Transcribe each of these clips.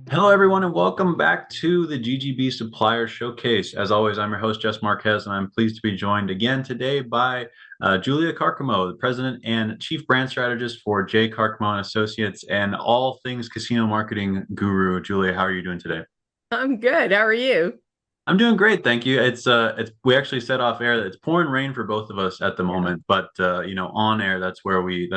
Hello, everyone, and welcome back to the GGB Supplier Showcase. As always, I'm your host, Jess Marquez, and I'm pleased to be joined again today by Julia Carcamo, the President and Chief Brand Strategist for J. Carcamo and Associates, and all things casino marketing guru. Julia, how are you doing today? I'm good. How are you? I'm doing great, thank you. It's we actually said off air that it's pouring rain for both of us at the Yeah, moment, but on air that's where we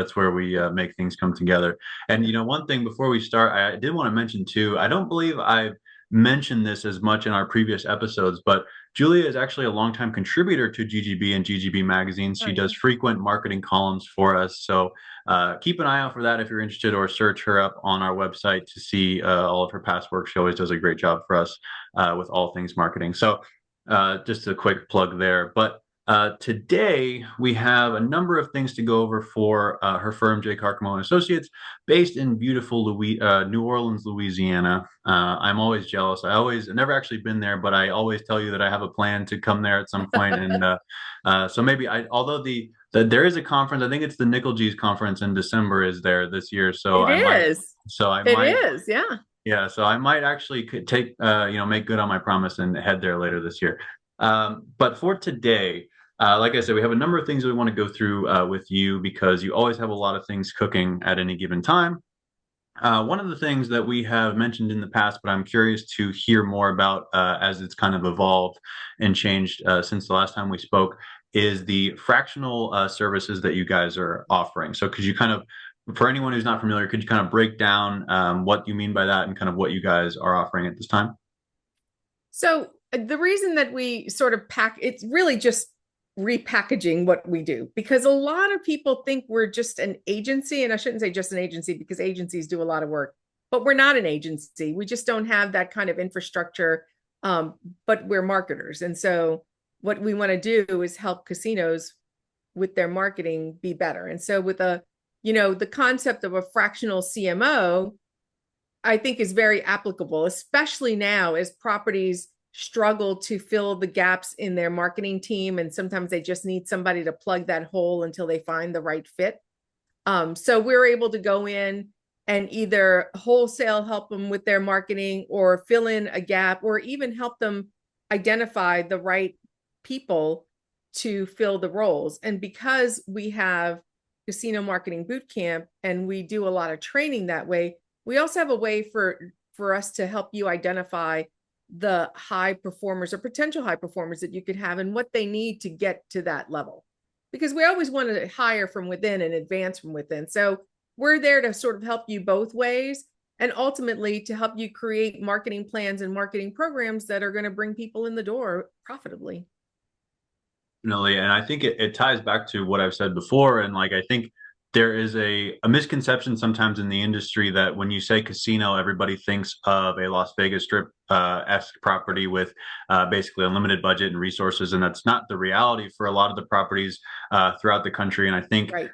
make things come together. And yeah. one thing before we start, I did want to mention too. I don't believe I've mentioned this as much in our previous episodes, but Julia is actually a longtime contributor to GGB and GGB magazines. Oh, She yeah. does frequent marketing columns for us, so keep an eye out for that if you're interested, or search her up on our website to see all of her past work. She always does a great job for us with all things marketing. So just a quick plug there. But today we have a number of things to go over for her firm, J. Carcamo and Associates, based in beautiful New Orleans, Louisiana. I'm always jealous. I've never actually been there, but I always tell you that I have a plan to come there at some point. And so maybe although there is a conference, I think it's the Nickel G's conference in December is there this year. It is. So I It might is. Yeah. yeah, so I might actually could take make good on my promise and head there later this year. But for today, like I said, we have a number of things that we want to go through with you because you always have a lot of things cooking at any given time. One of the things that we have mentioned in the past, but I'm curious to hear more about as it's kind of evolved and changed since the last time we spoke, is the fractional services that you guys are offering. So could you kind of, for anyone who's not familiar, could you kind of break down what you mean by that and kind of what you guys are offering at this time? So the reason that we sort of it's really just repackaging what we do because a lot of people think we're just an agency, and I shouldn't say just an agency because agencies do a lot of work, but we're not an agency. We just don't have that kind of infrastructure, but we're marketers. And so what we want to do is help casinos with their marketing be better. And so with the concept of a fractional CMO, I think is very applicable, especially now as properties struggle to fill the gaps in their marketing team. And sometimes they just need somebody to plug that hole until they find the right fit. So we're able to go in and either wholesale help them with their marketing or fill in a gap or even help them identify the right people to fill the roles. And because we have casino marketing boot camp and we do a lot of training that way, we also have a way for us to help you identify the high performers or potential high performers that you could have and what they need to get to that level, because we always want to hire from within and advance from within. So we're there to sort of help you both ways and ultimately to help you create marketing plans and marketing programs that are going to bring people in the door profitably. Definitely. And I think it ties back to what I've said before. And like, I think there is a misconception sometimes in the industry that when you say casino, everybody thinks of a Las Vegas Strip esque property with basically unlimited budget and resources. And that's not the reality for a lot of the properties throughout the country. And I think Right.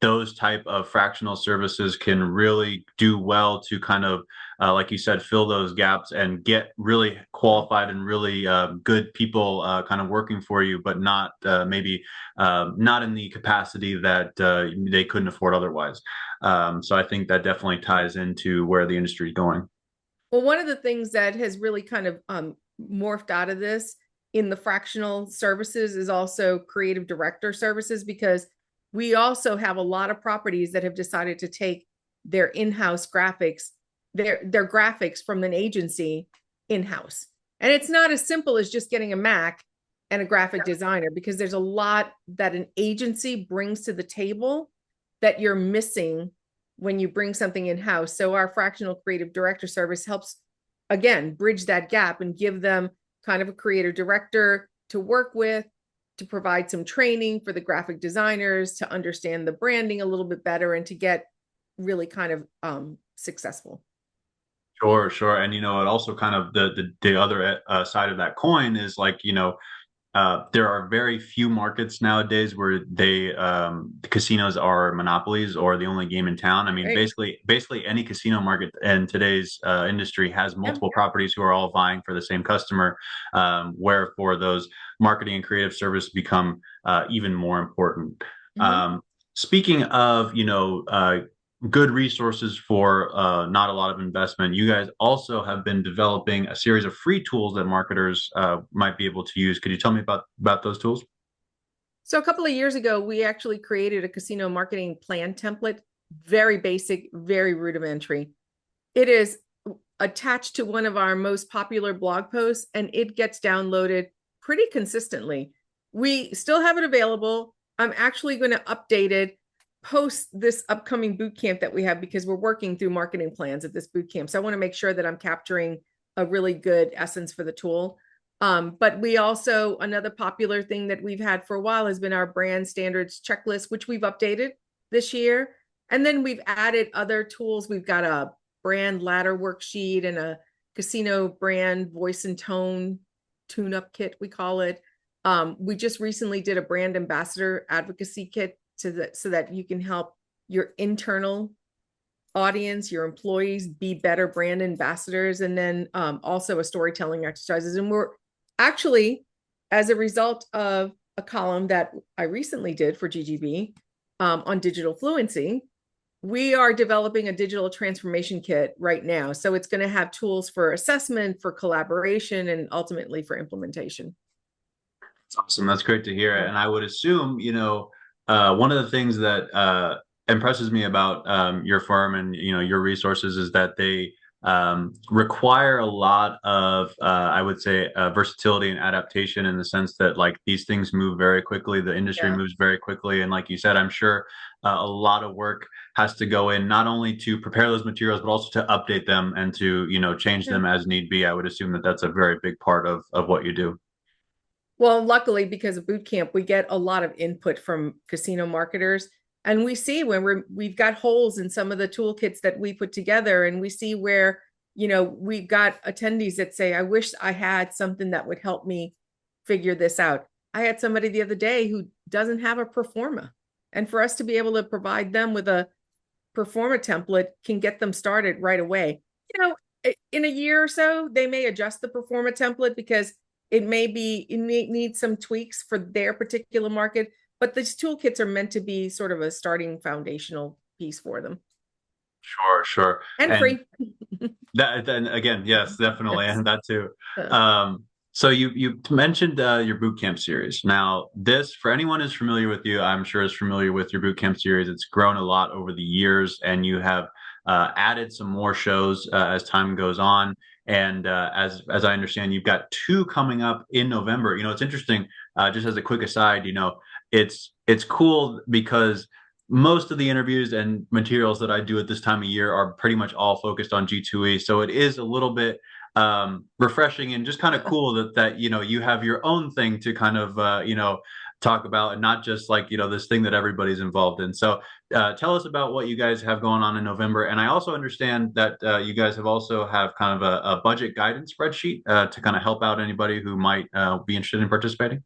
those type of fractional services can really do well to kind of like you said, fill those gaps and get really qualified and really good people kind of working for you, but not maybe not in the capacity that they couldn't afford otherwise. So I think that definitely ties into where the industry is going. Well, one of the things that has really kind of morphed out of this in the fractional services is also creative director services, because we also have a lot of properties that have decided to take their in-house graphics, their graphics from an agency in-house. And it's not as simple as just getting a Mac and a graphic designer, because there's a lot that an agency brings to the table that you're missing when you bring something in house. So our fractional creative director service helps again bridge that gap and give them kind of a creative director to work with, to provide some training for the graphic designers to understand the branding a little bit better and to get really kind of successful. Sure, sure. And it also kind of the other side of that coin is like, there are very few markets nowadays where casinos are monopolies or the only game in town. I mean, Right. basically any casino market in today's industry has Yeah. multiple properties who are all vying for the same customer, wherefore those marketing and creative services become even more important. Mm-hmm. Um, Speaking of, good resources for not a lot of investment. You guys also have been developing a series of free tools that marketers might be able to use. Could you tell me about those tools? So a couple of years ago, we actually created a casino marketing plan template, very basic, very rudimentary. It is attached to one of our most popular blog posts, and it gets downloaded pretty consistently. We still have it available. I'm actually going to update it post this upcoming boot camp that we have because we're working through marketing plans at this boot camp. So I want to make sure that I'm capturing a really good essence for the tool. But we also, another popular thing that we've had for a while has been our brand standards checklist, which we've updated this year. And then we've added other tools. We've got a brand ladder worksheet and a casino brand voice and tone tune-up kit, we call it. We just recently did a brand ambassador advocacy kit so that you can help your internal audience, your employees be better brand ambassadors, and then also a storytelling exercises. And we're actually, as a result of a column that I recently did for GGB on digital fluency, we are developing a digital transformation kit right now. So it's going to have tools for assessment, for collaboration, and ultimately for implementation. That's awesome. That's great to hear. And I would assume, one of the things that impresses me about your firm and your resources is that they require a lot of I would say versatility and adaptation in the sense that like these things move very quickly, the industry Yeah. moves very quickly, and like you said, I'm sure a lot of work has to go in not only to prepare those materials but also to update them and to change Yeah. them as need be. I would assume that that's a very big part of what you do. Well, luckily, because of boot camp, we get a lot of input from casino marketers. And we see when we've got holes in some of the toolkits that we put together, and we see where, we've got attendees that say, I wish I had something that would help me figure this out. I had somebody the other day who doesn't have a performa. And for us to be able to provide them with a performa template can get them started right away. In a year or so, they may adjust the performa template because it needs some tweaks for their particular market, but these toolkits are meant to be sort of a starting foundational piece for them Sure, sure. and And free. that then again, yes, definitely, Yes. and that too. Uh, So you mentioned your boot camp series. Now, this for anyone who's familiar with you, I'm sure is familiar with your boot camp series. It's grown a lot over the years, and you have added some more shows as time goes on. And as I understand, you've got two coming up in November. It's interesting. Just as a quick aside, it's cool because most of the interviews and materials that I do at this time of year are pretty much all focused on G2E. So it is a little bit refreshing and just kind of cool that you have your own thing to kind of talk about and not just like this thing that everybody's involved in. So tell us about what you guys have going on in November. And I also understand that you guys have also have kind of a budget guidance spreadsheet to kind of help out anybody who might be interested in participating.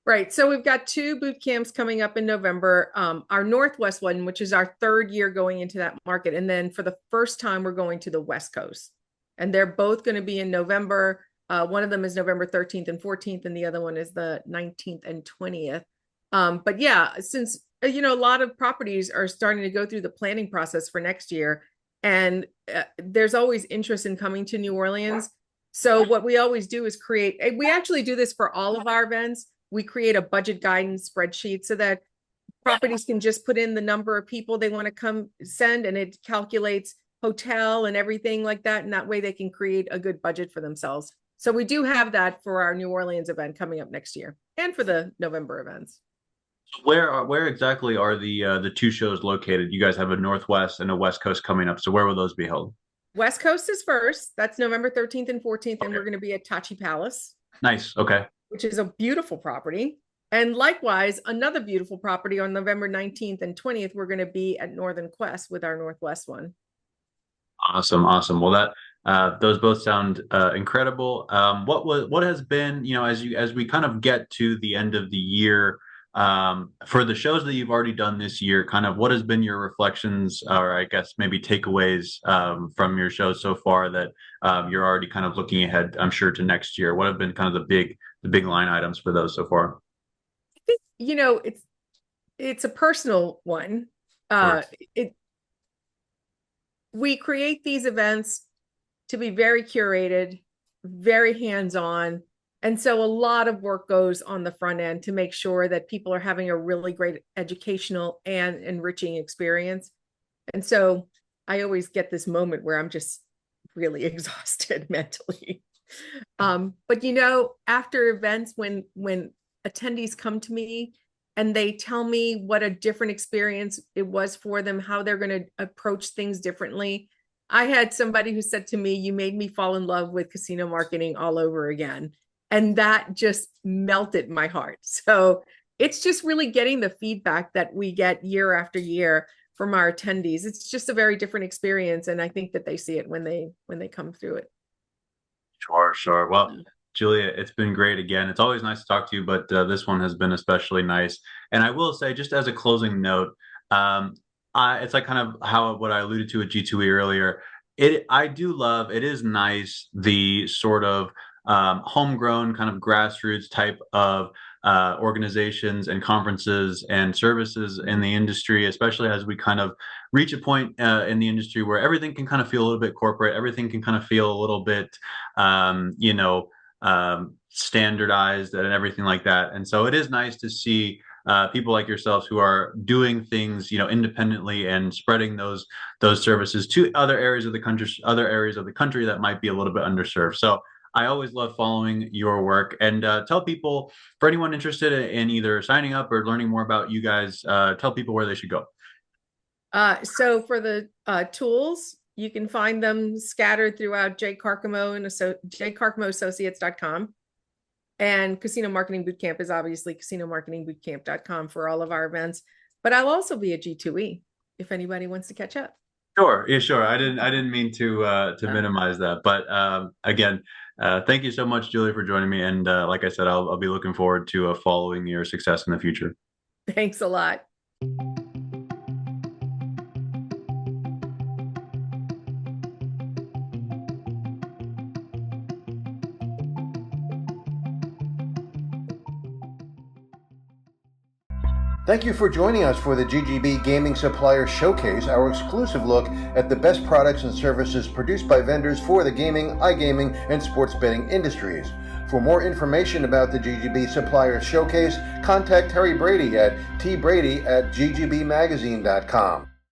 right. So we've got two boot camps coming up in November. Our Northwest one, which is our third year going into that market. And then for the first time, we're going to the West Coast. And they're both going to be in November. One of them is November 13th and 14th, and the other one is the 19th and 20th. But yeah, since a lot of properties are starting to go through the planning process for next year, and there's always interest in coming to New Orleans. So what we always do is we actually do this for all of our events. We create a budget guidance spreadsheet so that properties can just put in the number of people they want to come send, and it calculates hotel and everything like that. And that way they can create a good budget for themselves. So we do have that for our New Orleans event coming up next year and for the November events. Where exactly are the two shows located? You guys have a Northwest and a West Coast coming up. So where will those be held? West Coast is first. That's November 13th and 14th. And Okay. we're going to be at Tachi Palace, Nice. Okay. which is a beautiful property. And likewise, another beautiful property on November 19th and 20th, we're going to be at Northern Quest with our Northwest one. Awesome. Awesome. Well, that those both sound incredible. What has been, as we kind of get to the end of the year, for the shows that you've already done this year, kind of what has been your reflections or I guess maybe takeaways from your shows so far that you're already kind of looking ahead, I'm sure, to next year? What have been kind of the big line items for those so far? I think, it's a personal one. Of course. It we create these events to be very curated, very hands-on. And so a lot of work goes on the front end to make sure that people are having a really great educational and enriching experience. And so I always get this moment where I'm just really exhausted mentally. But after events, when attendees come to me and they tell me what a different experience it was for them, how they're going to approach things differently. I had somebody who said to me, "You made me fall in love with casino marketing all over again." And that just melted my heart. So it's just really getting the feedback that we get year after year from our attendees. It's just a very different experience. And I think that they see it when they come through it. Sure, sure. Well, Julia, it's been great again. It's always nice to talk to you, but this one has been especially nice. And I will say, just as a closing note, it's like kind of what I alluded to at G2E earlier. I do love, it is nice, the sort of homegrown kind of grassroots type of organizations and conferences and services in the industry, especially as we kind of reach a point in the industry where everything can kind of feel a little bit corporate, everything can kind of feel a little bit, standardized and everything like that. And so it is nice to see people like yourselves who are doing things, independently and spreading those services to other areas of the country that might be a little bit underserved. So I always love following your work, and tell people, for anyone interested in either signing up or learning more about you guys, tell people where they should go. So for the tools, you can find them scattered throughout Carcamo and jcarcamoassociates.com. And Casino Marketing Bootcamp is obviously casinomarketingbootcamp.com for all of our events. But I'll also be at G2E if anybody wants to catch up. Sure, yeah, sure. I didn't mean to minimize that, but again, thank you so much, Julie, for joining me. And like I said, I'll be looking forward to following your success in the future. Thanks a lot. Thank you for joining us for the GGB Gaming Supplier Showcase, our exclusive look at the best products and services produced by vendors for the gaming, iGaming, and sports betting industries. For more information about the GGB Supplier Showcase, contact Terry Brady at tbrady@ggbmagazine.com.